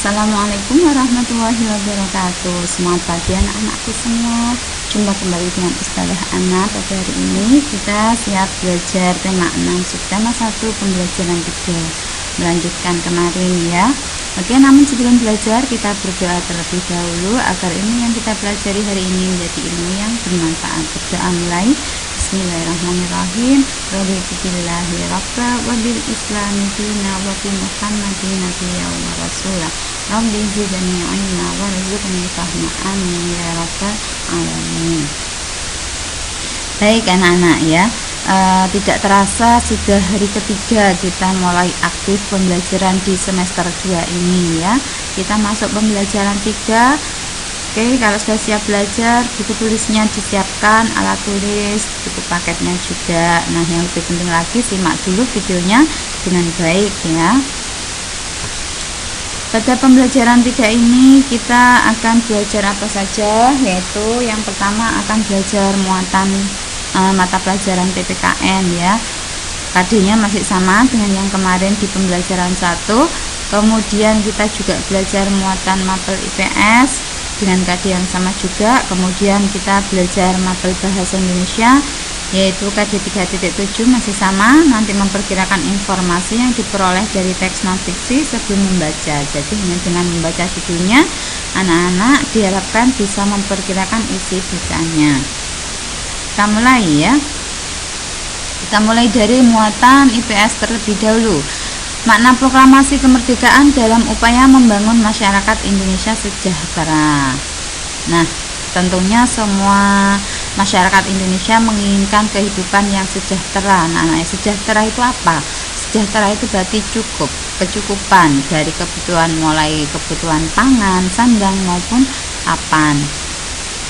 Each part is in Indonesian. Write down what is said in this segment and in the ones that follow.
Assalamualaikum warahmatullahi wabarakatuh. Selamat pagi anak-anakku semua. Jumpa kembali dengan Ustazah Ana. Pada hari ini kita siap belajar tema 6 subtema 1 pembelajaran 3. Melanjutkan kemarin ya. Oke, namun sebelum belajar kita berdoa terlebih dahulu agar ilmu yang kita pelajari hari ini menjadi ilmu yang bermanfaat. Berdoa mulai. Bismillahirrahmanirrahim. Raditu billahi rabba wa bil islami dina wa bi Muhammadin nabiyya wa rasulah. Rabbi zidni ilma warzuqni fahma. Amin ya rabbal alamin. Baik anak-anak ya. Tidak terasa sudah hari ketiga kita mulai aktif pembelajaran di semester 2 ini ya. Kita masuk pembelajaran 3. Oke, kalau sudah siap belajar, buku tulisnya disiapkan, alat tulis, buku paketnya juga. Nah, yang lebih penting lagi simak dulu videonya dengan baik ya. Pada pembelajaran 3 ini kita akan belajar apa saja, yaitu yang pertama akan belajar muatan mata pelajaran PPKN ya. KD-nya masih sama dengan yang kemarin di pembelajaran 1. Kemudian kita juga belajar muatan mapel IPS dengan KD yang sama juga. Kemudian kita belajar mapel bahasa Indonesia yaitu KD 3.7 masih sama, nanti memperkirakan informasi yang diperoleh dari teks non fiksi sebelum membaca. Jadi hanya dengan membaca judulnya anak-anak diharapkan bisa memperkirakan isi bacanya. Kita mulai ya. Kita mulai dari muatan IPS terlebih dahulu. Makna proklamasi kemerdekaan dalam upaya membangun masyarakat Indonesia sejahtera. Nah, tentunya semua masyarakat Indonesia menginginkan kehidupan yang sejahtera. Nah, sejahtera itu apa? Sejahtera itu berarti cukup, kecukupan dari kebutuhan, mulai kebutuhan pangan, sandang maupun papan.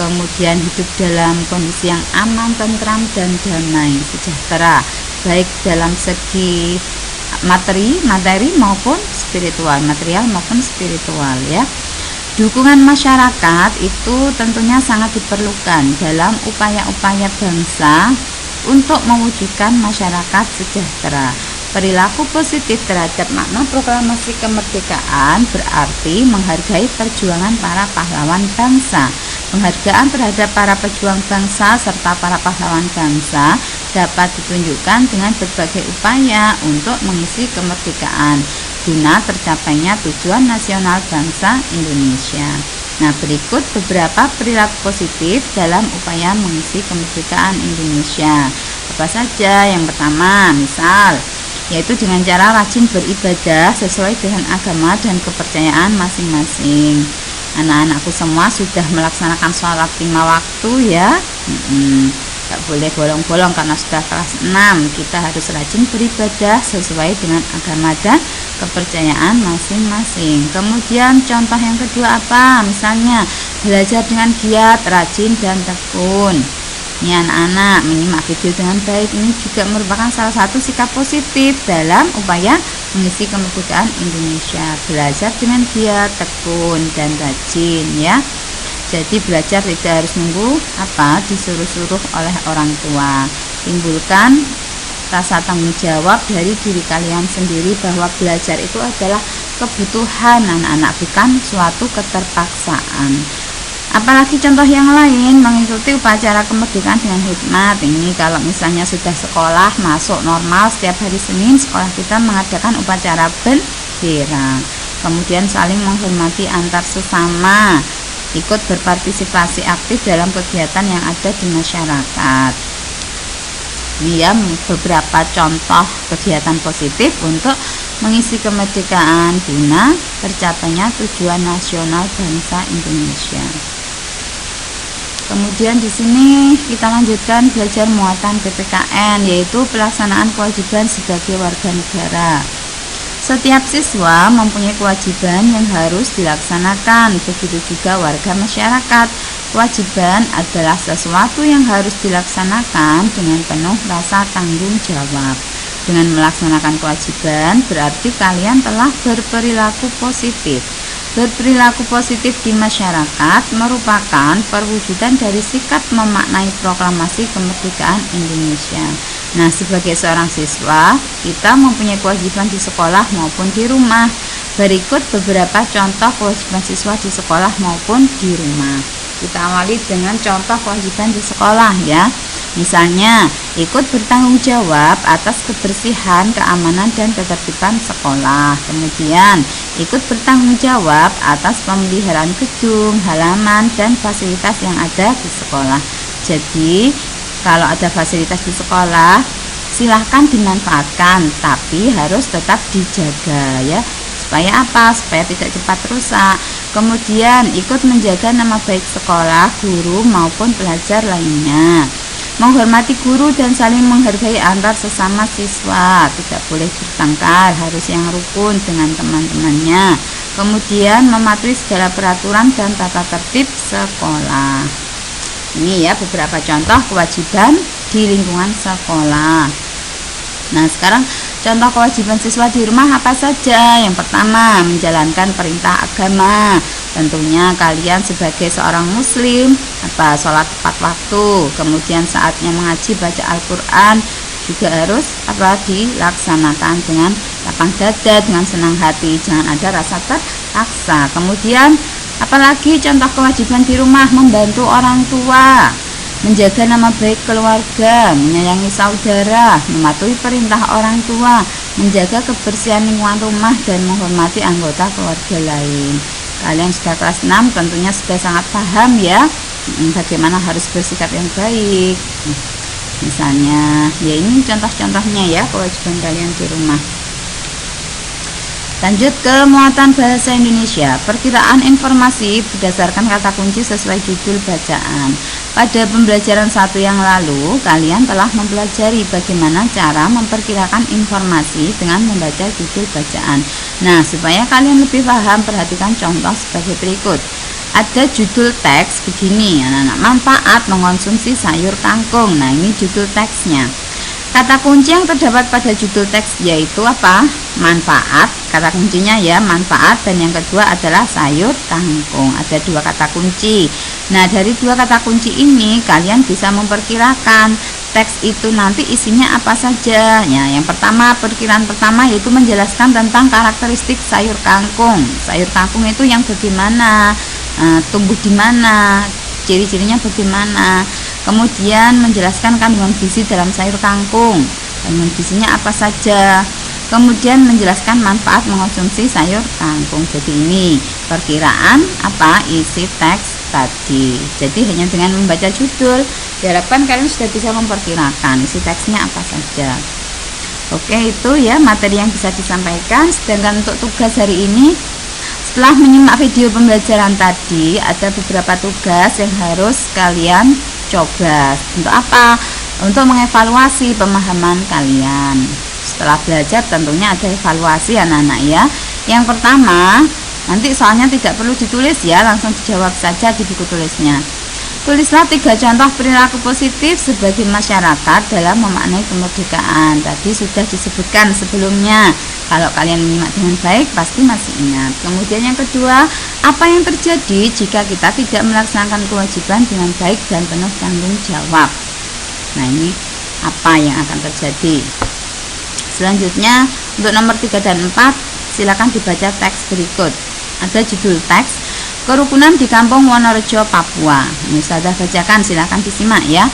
Kemudian hidup dalam kondisi yang aman, tentram, dan damai, sejahtera, baik dalam segi materi maupun spiritual, material maupun spiritual ya. Dukungan masyarakat itu tentunya sangat diperlukan dalam upaya-upaya bangsa untuk mewujudkan masyarakat sejahtera. Perilaku positif terhadap makna proklamasi kemerdekaan berarti menghargai perjuangan para pahlawan bangsa. Penghargaan terhadap para pejuang bangsa serta para pahlawan bangsa dapat ditunjukkan dengan berbagai upaya untuk mengisi kemerdekaan guna tercapainya tujuan nasional bangsa Indonesia. Nah, berikut beberapa perilaku positif dalam upaya mengisi kemerdekaan Indonesia. Apa saja? Yang pertama, misal yaitu dengan cara rajin beribadah sesuai dengan agama dan kepercayaan masing-masing. Anak-anakku semua sudah melaksanakan sholat 5 waktu ya. Gak boleh bolong-bolong karena sudah kelas 6. Kita harus rajin beribadah sesuai dengan agama dan kepercayaan masing-masing. Kemudian contoh yang kedua apa? Misalnya belajar dengan giat, rajin, dan tekun. Ini anak-anak menyimak video dengan baik ini juga merupakan salah satu sikap positif dalam upaya mengisi kemerdekaan Indonesia. Belajar dengan giat, tekun, dan rajin ya. Jadi belajar tidak harus nunggu disuruh-suruh oleh orang tua. Timbulkan rasa tanggung jawab dari diri kalian sendiri bahwa belajar itu adalah kebutuhan anak-anak, bukan suatu keterpaksaan. Apalagi contoh yang lain, mengikuti upacara kemerdekaan dengan hikmat. Ini kalau misalnya sudah sekolah masuk normal, setiap hari Senin sekolah kita mengadakan upacara bendera. Kemudian saling menghormati antar sesama, ikut berpartisipasi aktif dalam kegiatan yang ada di masyarakat. Ini ya beberapa contoh kegiatan positif untuk mengisi kemerdekaan guna tercapainya tujuan nasional bangsa Indonesia. Kemudian di sini kita lanjutkan belajar muatan PPKN, yaitu pelaksanaan kewajiban sebagai warga negara. Setiap siswa mempunyai kewajiban yang harus dilaksanakan, begitu juga warga masyarakat. Kewajiban adalah sesuatu yang harus dilaksanakan dengan penuh rasa tanggung jawab. Dengan melaksanakan kewajiban berarti kalian telah berperilaku positif. Berperilaku positif di masyarakat merupakan perwujudan dari sikap memaknai proklamasi kemerdekaan Indonesia. Nah, sebagai seorang siswa, kita mempunyai kewajiban di sekolah maupun di rumah. Berikut beberapa contoh kewajiban siswa di sekolah maupun di rumah. Kita awali dengan contoh kewajiban di sekolah ya. Misalnya, ikut bertanggung jawab atas kebersihan, keamanan, dan ketertiban sekolah. Kemudian, ikut bertanggung jawab atas pemeliharaan gedung, halaman, dan fasilitas yang ada di sekolah. Jadi, kalau ada fasilitas di sekolah, silahkan dimanfaatkan, tapi harus tetap dijaga ya. Supaya apa? Supaya tidak cepat rusak. Kemudian ikut menjaga nama baik sekolah, guru maupun pelajar lainnya. Menghormati guru dan saling menghargai antar sesama siswa. Tidak boleh bertengkar, harus yang rukun dengan teman-temannya. Kemudian mematuhi segala peraturan dan tata tertib sekolah. Ini ya beberapa contoh kewajiban di lingkungan sekolah. Nah, sekarang contoh kewajiban siswa di rumah apa saja? Yang pertama, menjalankan perintah agama. Tentunya kalian sebagai seorang muslim, sholat tepat waktu. Kemudian saatnya mengaji, baca Al-Quran juga harus dilaksanakan dengan lapang dada, dengan senang hati. Jangan ada rasa terpaksa. Kemudian apalagi contoh kewajiban di rumah? Membantu orang tua, menjaga nama baik keluarga, menyayangi saudara, mematuhi perintah orang tua, menjaga kebersihan lingkungan rumah, dan menghormati anggota keluarga lain. Kalian sudah kelas 6 tentunya sudah sangat paham ya bagaimana harus bersikap yang baik. Misalnya, ya ini contoh-contohnya ya kewajiban kalian di rumah. Lanjut ke muatan bahasa Indonesia. Perkiraan informasi berdasarkan kata kunci sesuai judul bacaan. Pada pembelajaran 1 yang lalu, kalian telah mempelajari bagaimana cara memperkirakan informasi dengan membaca judul bacaan. Nah, supaya kalian lebih paham, perhatikan contoh sebagai berikut. Ada judul teks begini, anak-anak, manfaat mengonsumsi sayur kangkung. Nah, ini judul teksnya. Kata kunci yang terdapat pada judul teks yaitu apa? Manfaat, kata kuncinya ya manfaat, dan yang kedua adalah sayur kangkung. Ada 2 kata kunci. Nah, dari 2 kata kunci ini kalian bisa memperkirakan teks itu nanti isinya apa saja. Ya, yang pertama, perkiraan pertama yaitu menjelaskan tentang karakteristik sayur kangkung. Sayur kangkung itu yang bagaimana, tumbuh di mana, ciri-cirinya bagaimana. Kemudian menjelaskan kandungan gizi dalam sayur kangkung, kandungan gizinya apa saja. Kemudian menjelaskan manfaat mengonsumsi sayur kangkung. Jadi ini perkiraan isi teks tadi. Jadi hanya dengan membaca judul diharapkan kalian sudah bisa memperkirakan isi teksnya apa saja. Oke, itu ya materi yang bisa disampaikan. Sedangkan untuk tugas hari ini, setelah menyimak video pembelajaran tadi, ada beberapa tugas yang harus kalian coba. Untuk apa? Untuk mengevaluasi pemahaman kalian. Setelah belajar tentunya ada evaluasi anak-anak ya. Yang pertama, nanti soalnya tidak perlu ditulis ya, langsung dijawab saja di buku tulisnya. Tulislah 3 contoh perilaku positif sebagai masyarakat dalam memaknai kemerdekaan. Tadi sudah disebutkan sebelumnya. Kalau kalian menyimak dengan baik pasti masih ingat. Kemudian yang kedua, apa yang terjadi jika kita tidak melaksanakan kewajiban dengan baik dan penuh tanggung jawab? Nah, ini apa yang akan terjadi. Selanjutnya, untuk nomor 3 dan 4, silakan dibaca teks berikut. Ada judul teks, Kerukunan di Kampung Wonorejo, Papua. Ini sudah bacakan, silakan disimak ya.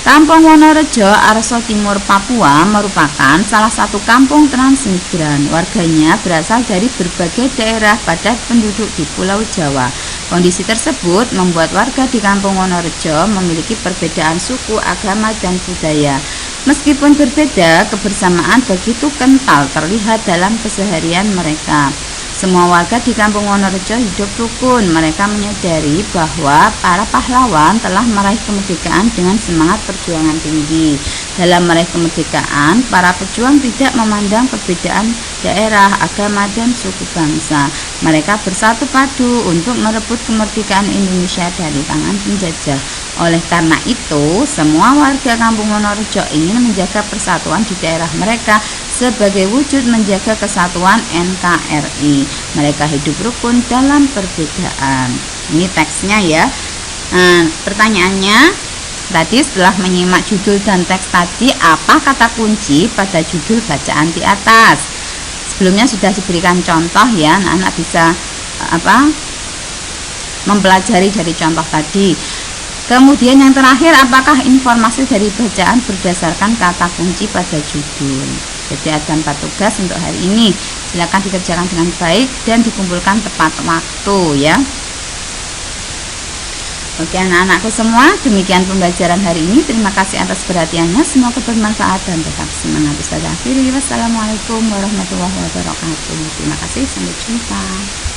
Kampung Wonorejo, Arso Timur, Papua merupakan salah satu kampung transmigran. Warganya berasal dari berbagai daerah padat penduduk di Pulau Jawa. Kondisi tersebut membuat warga di Kampung Wonorejo memiliki perbedaan suku, agama, dan budaya. Meskipun berbeda, kebersamaan begitu kental terlihat dalam keseharian mereka. Semua warga di Kampung Wonorejo hidup rukun. Mereka menyadari bahwa para pahlawan telah meraih kemerdekaan dengan semangat perjuangan tinggi. Dalam meraih kemerdekaan, para pejuang tidak memandang perbedaan daerah, agama, dan suku bangsa. Mereka bersatu padu untuk merebut kemerdekaan Indonesia dari tangan penjajah. Oleh karena itu, semua warga Kampung Wonorejo ingin menjaga persatuan di daerah mereka sebagai wujud menjaga kesatuan NKRI. Mereka hidup rukun dalam perbedaan. Ini teksnya ya. Nah, pertanyaannya tadi setelah menyimak judul dan teks tadi, apa kata kunci pada judul bacaan di atas? sebelumnya sudah diberikan contoh ya, anak-anak bisa mempelajari dari contoh tadi. Kemudian yang terakhir, apakah informasi dari bacaan berdasarkan kata kunci pada judul. Jadi ada 4 tugas untuk hari ini. Silakan dikerjakan dengan baik dan dikumpulkan tepat waktu ya. Oke anak-anakku semua, demikian pembelajaran hari ini. Terima kasih atas perhatiannya, semoga bermanfaat dan tetap semangat. Ustazah akhiri, wassalamualaikum warahmatullahi wabarakatuh. Terima kasih, sampai jumpa.